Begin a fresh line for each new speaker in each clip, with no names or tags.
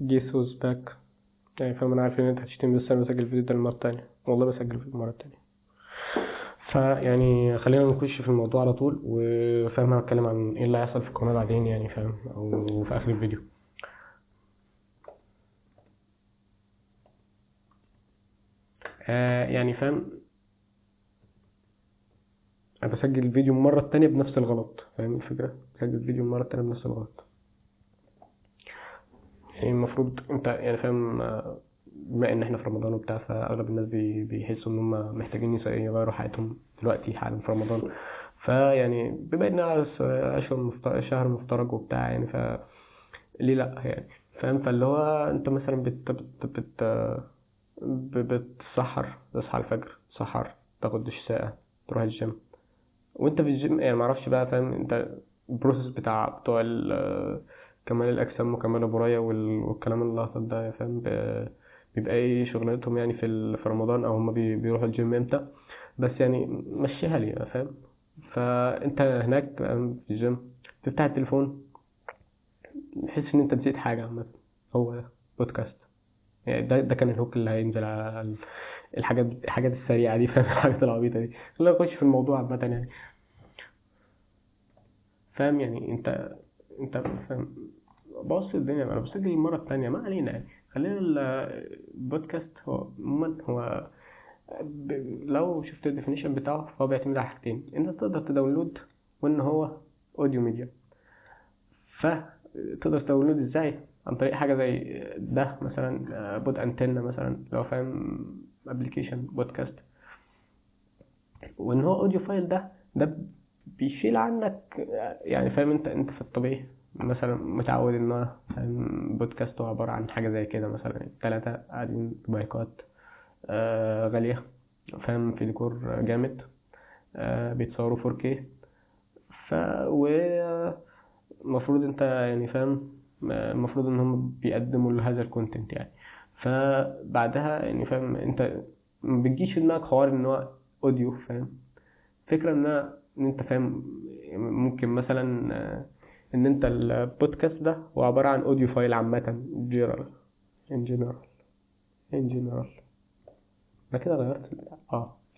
جيس ووز باك. يعني فاهم، انا عارف ان انت هتشتمني بس انا بسجل الفيديو ده المره التانية، والله بسجل الفيديو المره التانية. فيعني خلينا نخش في الموضوع على طول، وفاهم انا هتكلم عن ايه اللي هيحصل في القناه بعدين، يعني فاهم، او في اخر الفيديو. يعني فاهم، انا بسجل الفيديو المره التانية بنفس الغلط، فاهم الفكره، بسجل الفيديو المره التانية بنفس الغلط. يعني المفروض انت يعني فاهم، بما ان احنا في رمضان وبتاع، فاغلب الناس بيحسوا ان هم محتاجين يغيروا حياتهم دلوقتي حالا في رمضان. فيعني بما اننا على شهر مفترج وبتاع، يعني ليه لا يعني، فاهم. فاللي هو انت مثلا بتسحر، تصحى الفجر، تسحر، تاخد دش ساقع، تروح الجيم. وانت في الجيم يعني معرفش بقى، فاهم انت البروسيس بتوع كمال الاجسام وكمال ابو رايه والكلام اللهطل ده، يعني فاهم، بيبقى ايه شغلانتهم يعني في رمضان، او هم بيروحوا الجيم امتى. بس يعني مشيها لي يعني، فاهم. فانت هناك في الجيم تفتح التليفون، تحس ان انت نسيت حاجه عامه. هو ده بودكاست. يعني ده كان الهوك اللي هينزل على الحاجات السريعه دي، فاهم، الحاجات العبيطه دي. خلينا نخش في الموضوع عامه يعني. فاهم يعني انت فاهم. بص الدنيا، انا بسجل المره التانية، ما علينا يعني. خلينا البودكاست هو عموما هو لو شفت الديفينيشن بتاعه، فهو بيعتمد على حاجتين: انت تقدر تداونلود، وان هو اوديو ميديا. فتقدر تداونلود ازاي؟ عن طريق حاجه زي ده مثلا، بود انتنا مثلا، لو فاهم، ابلكيشن بودكاست. وان هو اوديو فايل، ده بيشيل عنك، يعني فاهم انت في الطبيعي مثلا متعود ان هو فاهم بودكاست هو عبارة عن حاجة زي كده، مثلا 3 قاعدين بمايكات غالية، فاهم، في ديكور جامد، بيتصوروا 4K. ف ومفروض انت يعني فاهم، المفروض ان هم بيقدموا هذا الكونتنت يعني. فبعدها يعني فاهم انت ما بتجيش في دماغك حوار ان هو اوديو، فاهم. فكرة ان انت فاهم، ممكن مثلا ان انت البودكاست ده هو عبارة عن اوديو فايل عامة، جنرال، ان جنرال، ان جنرال. انا كده غيرت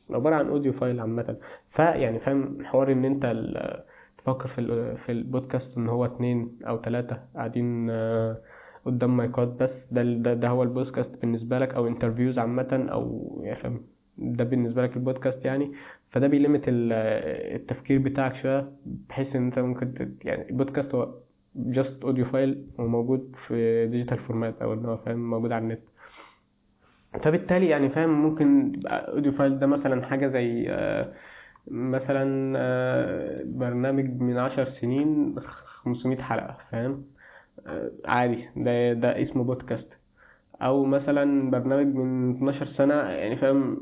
عبارة عن اوديو فايل عامة. فيعني فاهم حوار ان انت تفكر في البودكاست ان هو 2 أو 3 قاعدين قدام مايكات بس، ده هو البودكاست بالنسبة لك، او انترفيوز عامة، او يعني فاهم، ده بالنسبة لك البودكاست يعني. فده بيلمت التفكير بتاعك شوية، بحيث ان انت ممكن يعني البودكاست هو جاست اوديو فايل، وموجود في ديجيتال فورمات، او ان هو فاهم موجود على النت. فبالتالي يعني فاهم ممكن يبقى اوديو فايل ده مثلا حاجة زي مثلا برنامج من 10 سنين 500 حلقة، فاهم. عادي، ده اسمه بودكاست. او مثلا برنامج من 12 سنة، يعني فاهم،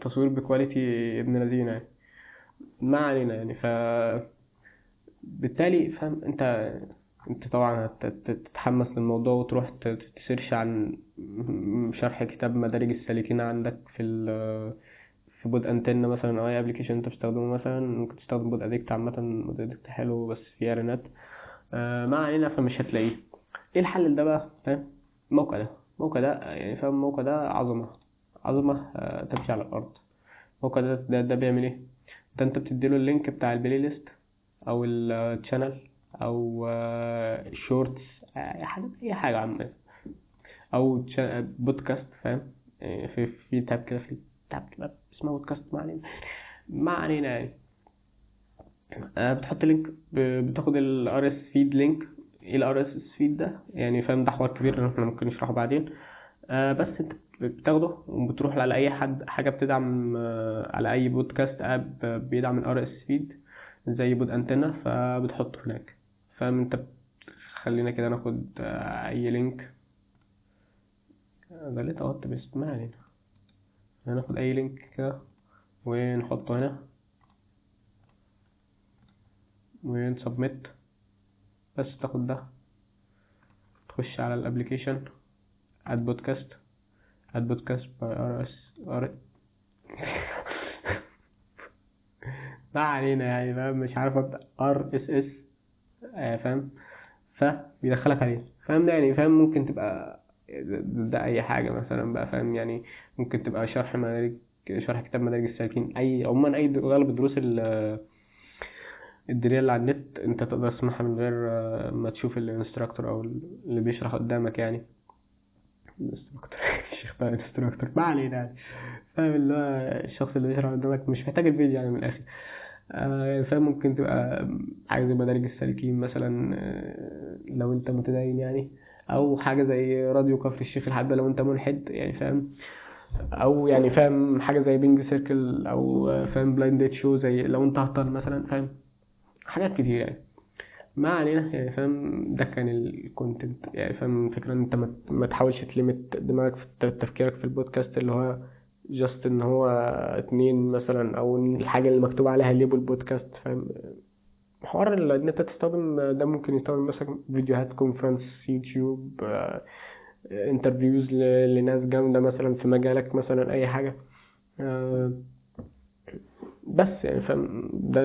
تصوير بكواليتي ابن لذينه يعني. ما علينا يعني. بالتالي فاهم انت طبعا هتتحمس للموضوع، وتروح تسيرش عن شرح كتاب مدارج السالكين عندك في بود انتنا مثلا، او اي ابلكيشن انت بتستخدمه. مثلا ممكن تستخدم بود اديكت عامه، بود اديكت حلو بس فيه اعلانات. ما علينا، فمش هتلاقيه. ايه الحل ده بقى، فاهم؟ الموقع ده يعني فاهم، الموقع ده عظمه تمشي على الارض. الموقع ده بيعمل ايه؟ ده انت بتديله اللينك بتاع البلاي ليست، او الشانل، او الشورتس، اي حاجه عامه، او بودكاست، فاهم. في تاب كده، في تاب كده اسمه بودكاست. ما علينا يعني. بتحط لينك، بتاخد الار اس فيد لينك. ايه الار اس فيد ده يعني فاهم؟ ده حوار كبير احنا ممكن نشرحه بعدين. بس انت بتاخده وبتروح على اي حاجه بتدعم، على اي بودكاست اب بيدعم الار اس فيد زي بود انتنا، فبتحطه هناك. فاهم انت. خلينا كده ناخد اي لينك. ده ليه تغطي بس، ما علينا. هناخد اي لينك كده ونحطه هنا ونسبميت. بس تاخد ده، تخش على الابليكيشن، اد بودكاست، اد بودكاست باي ار اس ار. ما علينا يعني، فاهم، مش عارف ابدا ار اس اس، فاهم. فبيدخلك عليه، فاهم؟ ده يعني فاهم ممكن تبقى ده اي حاجه مثلا بقى، فاهم؟ يعني ممكن تبقى شرح كتاب مدارج السالكين، اي عموما اي غالب الدروس الدراسية اللي على النت انت تقدر تسمعها من غير ما تشوف الانستراكتور او اللي بيشرح قدامك يعني. الانستراكتور الشيخ بقى الانستراكتور ما علينا يعني، فاهم؟ اللي هو الشخص اللي بيشرح قدامك مش محتاج الفيديو يعني من الاخر. فاهم؟ ممكن تبقى حاجة زي مدارج السالكين مثلا لو انت متدين يعني، او حاجة زي راديو كفر الشيخ الحبة لو انت ملحد يعني، فاهم؟ او يعني فاهم حاجة زي بينج سيركل، او فاهم بلايند ديت شو زي لو انت هطل مثلا، فاهم؟ حاجات كتير يعني. ما علينا يعني، فاهم؟ ده كان الكونتنت يعني، فاهم؟ الفكرة ان انت ما تحاولش تلمت دماغك في تفكيرك في البودكاست اللي هو جاست ان هو اتنين مثلا، او إن الحاجة اللي مكتوب عليها ليبل بودكاست، فاهم؟ حوار ان انت تستخدم ده ممكن يستخدم مثلا فيديوهات كونفرنس يوتيوب، انترفيوز لناس جامدة مثلا في مجالك مثلا، اي حاجة. آه، بس يعني فاهم ده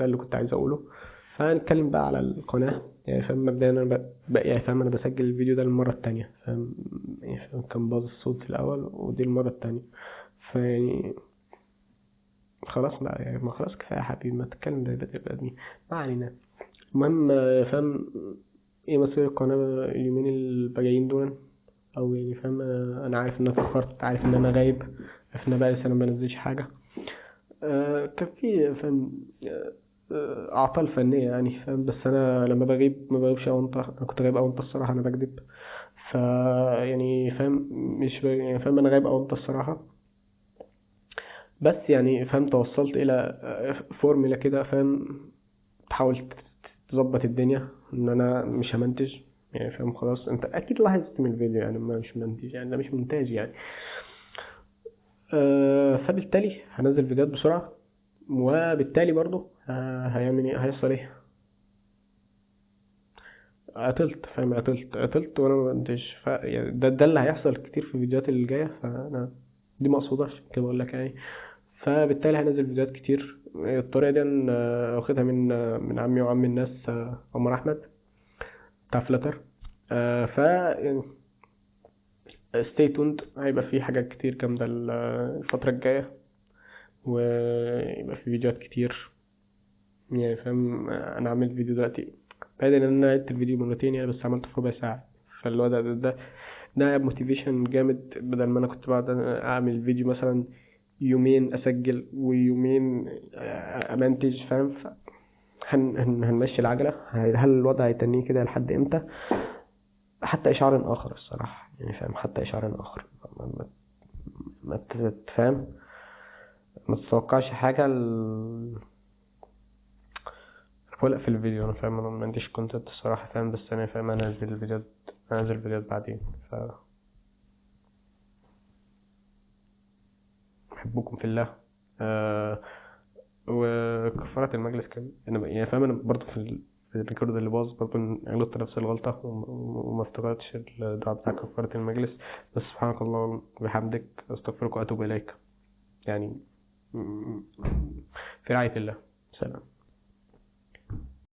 اللي كنت عايز اقوله. فهنتكلم بقى على القناة يعني، فاهم؟ مبدئيا انا يعني فاهم انا بسجل الفيديو ده المرة التانية، فاهم؟ يعني فاهم كان باظ الصوت في الاول، ودي المرة التانية. فيعني خلاص بقى يعني، ما خلاص كفاية يا حبيبي، ما تتكلم زي بني ادمين. ما علينا. المهم فاهم ايه مصير القناة اليومين الجايين دول؟ او يعني فاهم انا عارف ان انا اتأخرت، عارف ان انا غايب، عارف ان انا بقالي سنة ما بنزلش حاجة. كان في فاهم اعطال فنيه يعني، فاهم؟ بس انا لما بغيب ما بغيبش اونطه، انا كنت غايب اونطه الصراحه، انا بكذب. ف يعني فاهم مش يعني فاهم انا غايب اونطه الصراحه. بس يعني فاهم توصلت الى فورمولا كده، فاهم؟ تحاول تظبط الدنيا ان انا مش همنتج يعني، فاهم؟ خلاص انت اكيد لاحظت من الفيديو يعني ما مش منتج يعني، ده مش مونتاج يعني. فبالتالي هنزل فيديوهات بسرعه، وبالتالي برضو هيعمل ايه، هيحصل ايه؟ عطلت، فاهم؟ عطلت وانا ما انتش يعني ده اللي هيحصل كتير في الفيديوهات اللي جايه، فانا دي مقصوده عشان كده بقول لك يعني. فبالتالي هنزل فيديوهات كتير. الطريقه دي انا واخدها من عمي وعم الناس عمر احمد بتاع فلاتر. ف يعني stay tuned، هيبقى في حاجات كتير جامده الفتره الجايه، ويبقى في فيديوهات كتير يعني، فاهم؟ انا عامل فيديو دلوقتي بعيد ان انا عدت الفيديو مرتين يعني، بس عملته في ربع ساعه. فاللي هو ده موتيفيشن جامد، بدل ما انا كنت بعد اعمل فيديو مثلا يومين اسجل ويومين امنتج، فاهم؟ هنمشي العجله. هل الوضع هيتنيه كده لحد امتى؟ حتى اشعار اخر الصراحه يعني، فاهم؟ حتى اشعار اخر. فاهم؟ ما تتوقعش حاجه ولا في الفيديو. انا فاهم انا ما عنديش كونتنت الصراحه، فاهم؟ بس انا فاهم انزل فيديوهات بعدين. فاحبكم في الله. آه وكفارة المجلس كان يعني فاهم انا برضه في الريكورد اللي باظ برضه غلطت نفس الغلطة، وما افتكرتش الدعاء بتاع كفارة المجلس. بس سبحانك اللهم وبحمدك استغفرك واتوب اليك يعني. في رعاية الله. سلام.